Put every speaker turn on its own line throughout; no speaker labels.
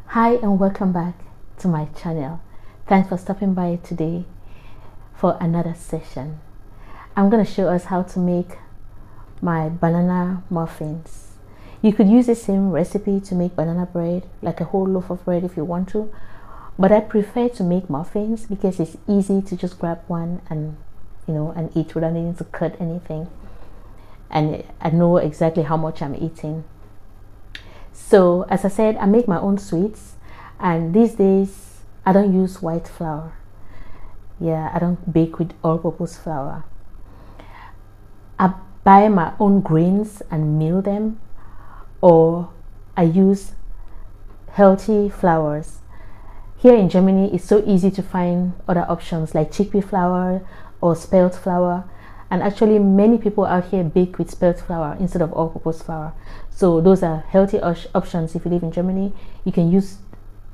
Hi and welcome back to my channel. Thanks for stopping by today for another session. I'm going to show us how to make my banana muffins. You could use the same recipe to make banana bread, like a whole loaf of bread if you want to, but I prefer to make muffins because it's easy to just grab one and and eat without needing to cut anything, and I know exactly how much I'm eating. So as I said, I make my own sweets, and these days I don't use white flour. Yeah, I don't bake with all-purpose flour. I buy my own grains and mill them, or I use healthy flours. Here in Germany, it's so easy to find other options like chickpea flour or spelt flour. And actually, many people out here bake with spelt flour instead of all-purpose flour. So those are healthy options. If you live in Germany, you can use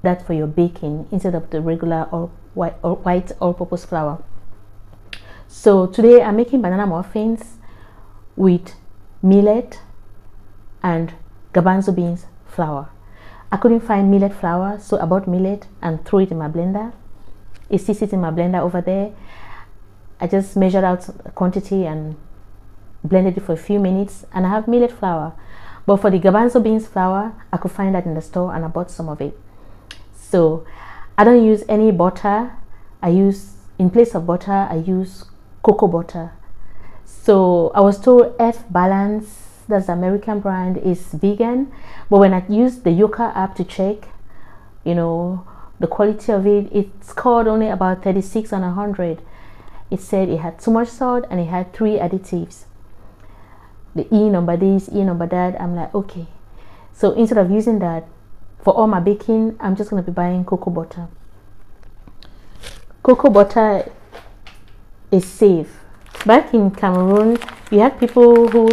that for your baking instead of the regular or white all-purpose flour. So today I'm making banana muffins with millet and garbanzo beans flour. I couldn't find millet flour, so I bought millet and threw it in my blender. It still sits in my blender over there. I just measured out a quantity and blended it for a few minutes, and I have millet flour. But for the garbanzo beans flour, I could find that in the store, and I bought some of it. So I don't use any butter. In place of butter, I use cocoa butter. So I was told F Balance, that's the American brand, is vegan, but when I used the Yoka app to check, the quality of it, it scored only about 36 on 100. It said it had too much salt and it had 3 additives. The E number this, E number that. I'm like, okay. So instead of using that for all my baking, I'm just going to be buying cocoa butter. Cocoa butter is safe. Back in Cameroon, you had people who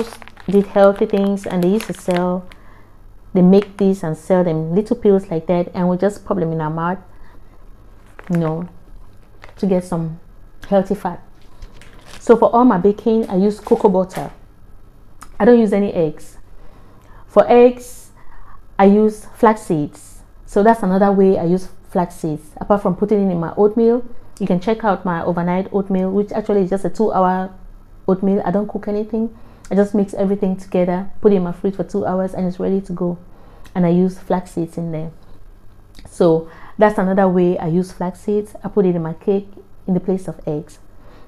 did healthy things, and they used to they make these and sell them little pills like that, and we just pop them in our mouth, to get some healthy fat. So for all my baking, I use cocoa butter. I don't use any eggs. For eggs, I use flax seeds. So that's another way I use flax seeds. Apart from putting it in my oatmeal, you can check out my overnight oatmeal, which actually is just a 2-hour oatmeal. I don't cook anything. I just mix everything together, put it in my fridge for 2 hours, and it's ready to go. And I use flax seeds in there. So that's another way I use flax seeds. I put it in my cake in the place of eggs.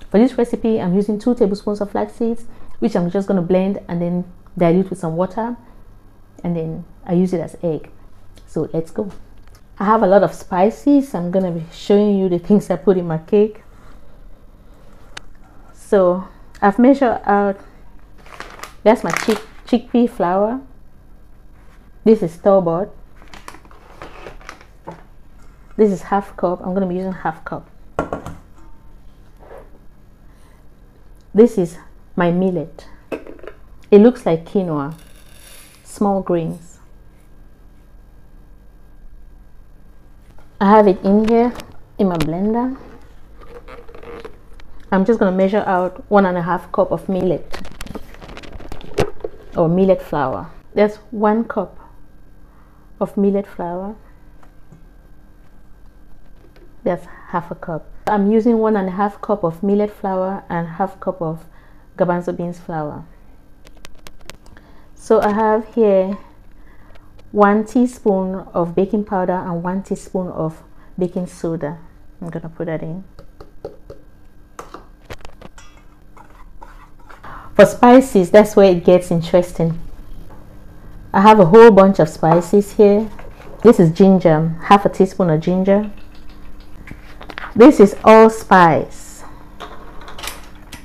For this recipe, I'm using 2 tablespoons of flax seeds, which I'm just going to blend and then dilute with some water, and then I use it as egg. So let's go. I have a lot of spices. I'm going to be showing you the things I put in my cake. So I've measured out, that's my chickpea flour. This is store-bought. This is half cup. I'm going to be using half cup. This is my millet. It looks like quinoa, small grains. I have it in here in my blender. I'm just going to measure out 1.5 cup of millet or millet flour. That's 1 cup of millet flour. That's half a cup. I'm using 1.5 cup of millet flour and half cup of garbanzo beans flour. So I have here 1 teaspoon of baking powder and 1 teaspoon of baking soda. I'm gonna put that in. For spices, that's where it gets interesting. I have a whole bunch of spices here. This is ginger, half a teaspoon of ginger. This is allspice.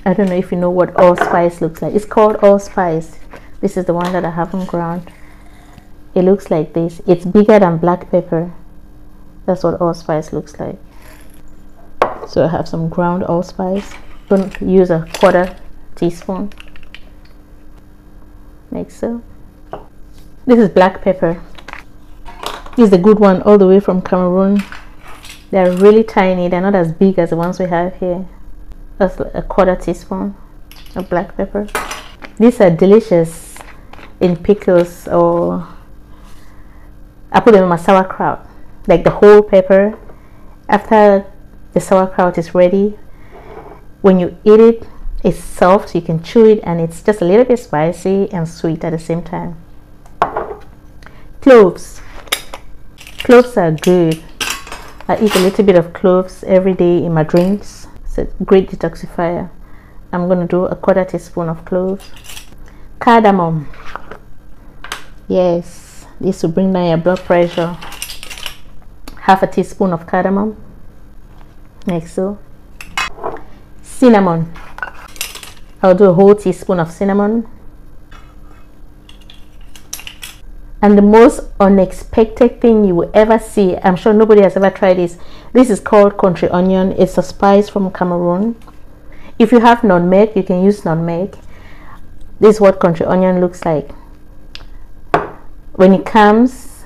I don't know if you know what allspice looks like. It's called allspice. This is the one that I haven't ground. It looks like this. It's bigger than black pepper. That's what allspice looks like. So I have some ground allspice. I'm going to use a 1/4 teaspoon, like so. This is black pepper. This is a good one, all the way from Cameroon. They're really tiny. They're not as big as the ones we have here. That's a 1/4 teaspoon of black pepper. These are delicious. in pickles, or I put them in my sauerkraut, like the whole pepper. After the sauerkraut is ready, when you eat it, it's soft, you can chew it, and it's just a little bit spicy and sweet at the same time. Cloves. Cloves are good. I eat a little bit of cloves every day in my drinks. It's a great detoxifier. I'm going to do a 1/4 teaspoon of cloves. Cardamom. Yes, this will bring down your blood pressure. 1/2 teaspoon of cardamom, like so. Cinnamon. I'll do a whole teaspoon of cinnamon. And the most unexpected thing you will ever see, I'm sure nobody has ever tried this. This is called country onion. It's a spice from Cameroon. If you have nutmeg, you can use nutmeg. This is what country onion looks like. When it comes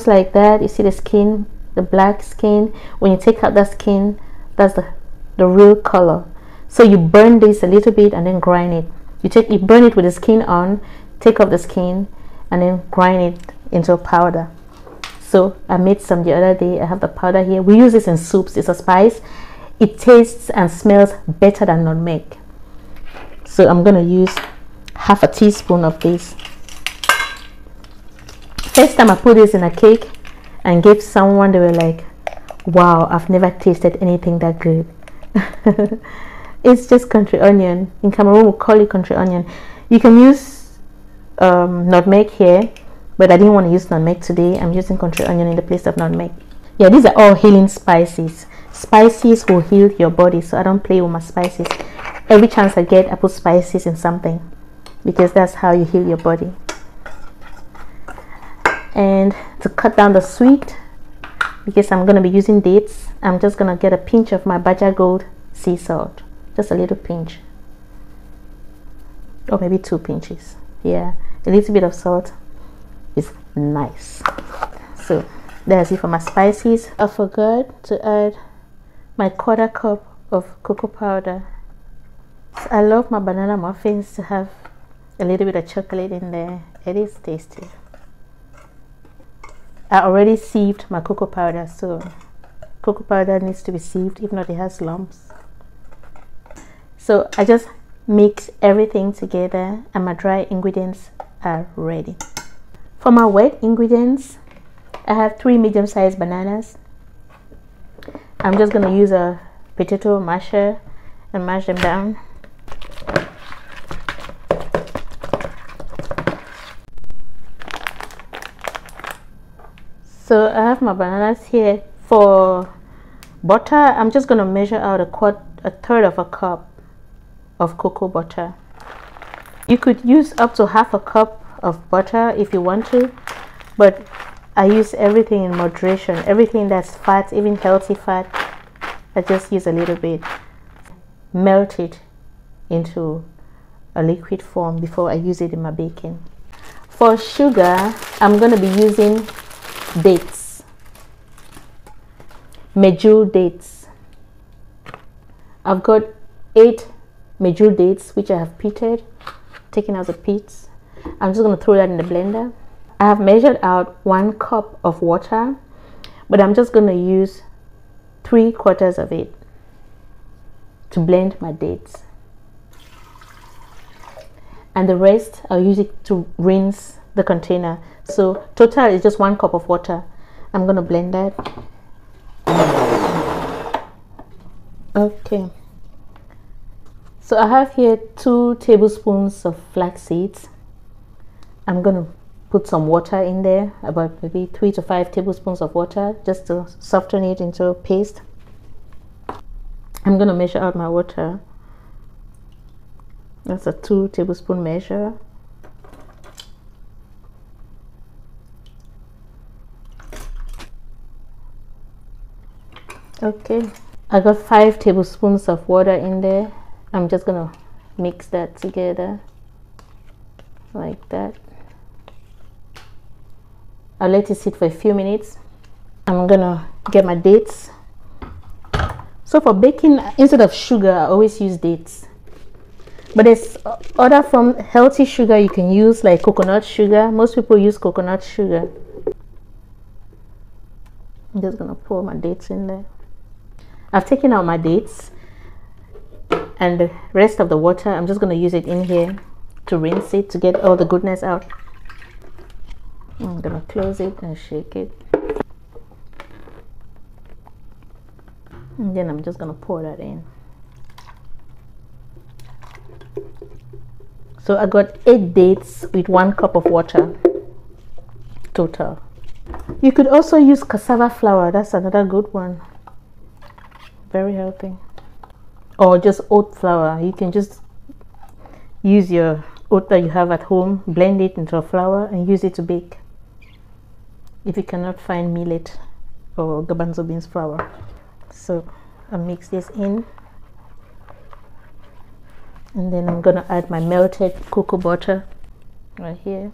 like that. You see the skin, the black skin. When you take out that skin, that's the real color. So you burn this a little bit and then grind it. You burn it with the skin on, take off the skin, and then grind it into a powder. So I made some the other day. I have the powder here. We use this in soups. It's a spice. It tastes and smells better than nutmeg. So I'm gonna use 1/2 teaspoon of this. First time I put this in a cake and gave someone, they were like, wow, I've never tasted anything that good. It's just country onion. In Cameroon we call it country onion. You can use nutmeg here, but I didn't want to use nutmeg today. I'm using country onion in the place of nutmeg. Yeah, these are all healing spices. Spices will heal your body, so I don't play with my spices. Every chance I get, I put spices in something, because that's how you heal your body. And to cut down the sweet, because I'm going to be using dates, I'm just going to get a pinch of my Baja Gold sea salt. Just a little pinch, or maybe 2 pinches. Yeah, a little bit of salt is nice. So that's it for my spices. I forgot to add my 1/4 cup of cocoa powder. So I love my banana muffins to have a little bit of chocolate in there. It is tasty. I already sieved my cocoa powder, so cocoa powder needs to be sieved, if not it has lumps. So I just mix everything together and my dry ingredients are ready. For my wet ingredients, I have 3 medium-sized bananas. I'm just going to use a potato masher and mash them down. So I have my bananas here. For butter, I'm just going to measure out a third of a cup of cocoa butter. You could use up to 1/2 cup of butter if you want to, but I use everything in moderation. Everything that's fat, even healthy fat, I just use a little bit. Melt it into a liquid form before I use it in my baking. For sugar, I'm going to be using dates, medjool dates. I've got 8 medjool dates which I have pitted, taken out the pits. I'm just going to throw that in the blender. I have measured out 1 cup of water, but I'm just going to use 3/4 of it to blend my dates, and the rest I'll use it to rinse the container. So total is just 1 cup of water. I'm going to blend that. Okay, so I have here 2 tablespoons of flax seeds. I'm going to put some water in there, about maybe 3 to 5 tablespoons of water, just to soften it into a paste. I'm going to measure out my water. That's a 2 tablespoon measure. Okay, I got 5 tablespoons of water in there. I'm just gonna mix that together like that. I'll let it sit for a few minutes. I'm gonna get my dates. So for baking, instead of sugar, I always use dates. But there's other from healthy sugar you can use, like coconut sugar. Most people use coconut sugar. I'm just gonna pour my dates in there. I've taken out my dates, and the rest of the water, I'm just gonna use it in here to rinse it to get all the goodness out. I'm gonna close it and shake it. And then I'm just gonna pour that in. So I got 8 dates with 1 cup of water total. You could also use cassava flour. That's another good one. Very healthy. Or just oat flour. You can just use your oat that you have at home, blend it into a flour and use it to bake. If you cannot find millet or garbanzo beans flour. So I'll mix this in. And then I'm gonna add my melted cocoa butter right here.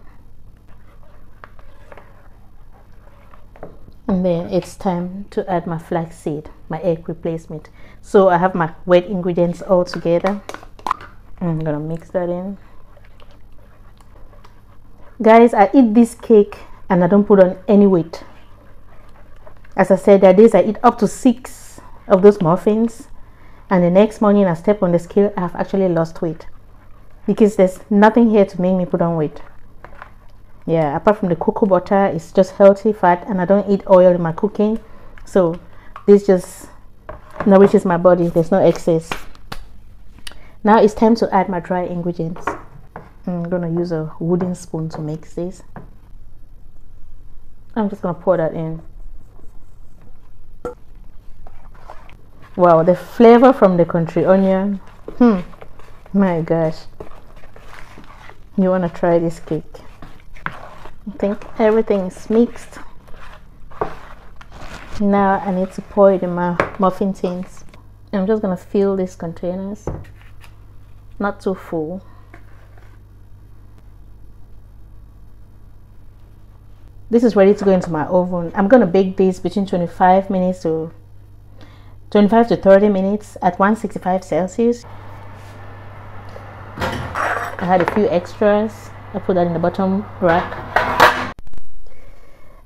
And then it's time to add my flaxseed, my egg replacement. So I have my wet ingredients all together. I'm gonna mix that in. Guys, I eat this cake and I don't put on any weight. As I said, there are days I eat up to 6 of those muffins, and the next morning I step on the scale, I have actually lost weight, because there's nothing here to make me put on weight. Yeah, apart from the cocoa butter, it's just healthy fat, and I don't eat oil in my cooking, so this just nourishes my body. There's no excess. Now it's time to add my dry ingredients. I'm gonna use a wooden spoon to mix this. I'm just gonna pour that in. Wow, the flavor from the country onion. My gosh. You want to try this cake? I think everything is mixed. Now I need to pour it in my muffin tins. I'm just going to fill these containers. Not too full. This is ready to go into my oven. I'm going to bake this between 25 to 30 minutes at 165 Celsius. I had a few extras. I put that in the bottom rack.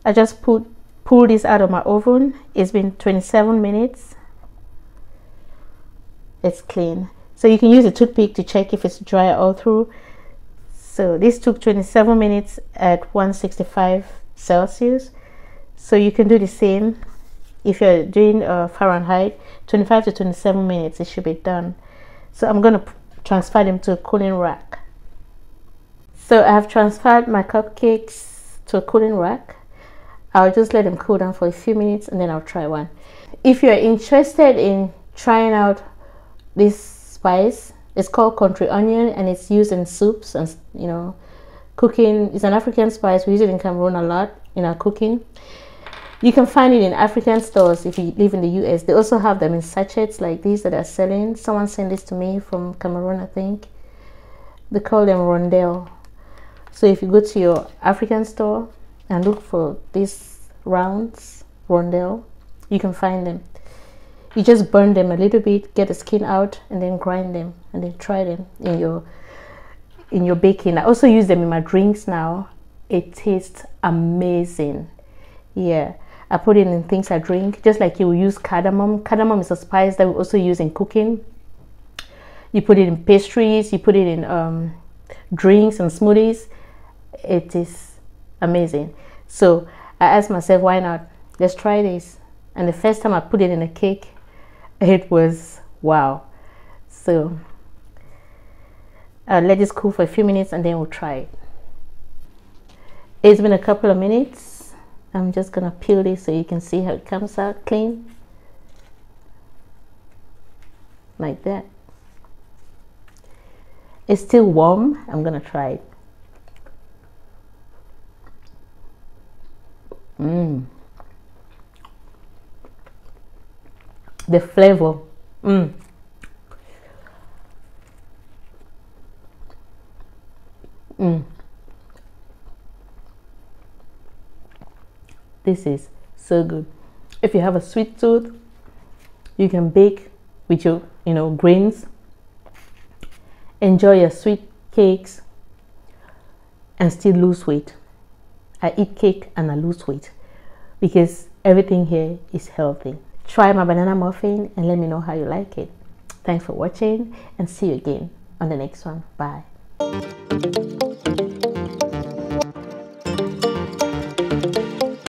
I just pulled this out of my oven. It's been 27 minutes. It's clean. So you can use a toothpick to check if it's dry all through. So this took 27 minutes at 165 Celsius. So you can do the same. If you're doing Fahrenheit, 25 to 27 minutes, it should be done. So I'm going to transfer them to a cooling rack. So I have transferred my cupcakes to a cooling rack. I'll just let them cool down for a few minutes and then I'll try one. If you're interested in trying out this spice, it's called country onion and it's used in soups and, you know, cooking. It's an African spice. We use it in Cameroon a lot in our cooking. You can find it in African stores if you live in the US. They also have them in sachets like these that are selling. Someone sent this to me from Cameroon, I think. They call them rondelle. So if you go to your African store and look for these rounds, rondelle, you can find them. You just burn them a little bit, get the skin out, and then grind them, and then try them in your baking. I also use them in my drinks now. It tastes amazing. Yeah. I put it in things I drink, just like you will use cardamom. Cardamom is a spice that we also use in cooking. You put it in pastries, you put it in drinks and smoothies. It is amazing. So I asked myself, why not? Let's try this. And the first time I put it in a cake, it was wow. So I'll let this cool for a few minutes and then we'll try it. It's been a couple of minutes. I'm just gonna peel this so you can see how it comes out clean. Like that. It's still warm. I'm gonna try it. The flavor. This is so good. If you have a sweet tooth, you can bake with your, grains. enjoy your sweet cakes and still lose weight. I eat cake and I lose weight because everything here is healthy. Try my banana muffin and let me know how you like it. Thanks for watching and see you again on the next one. Bye.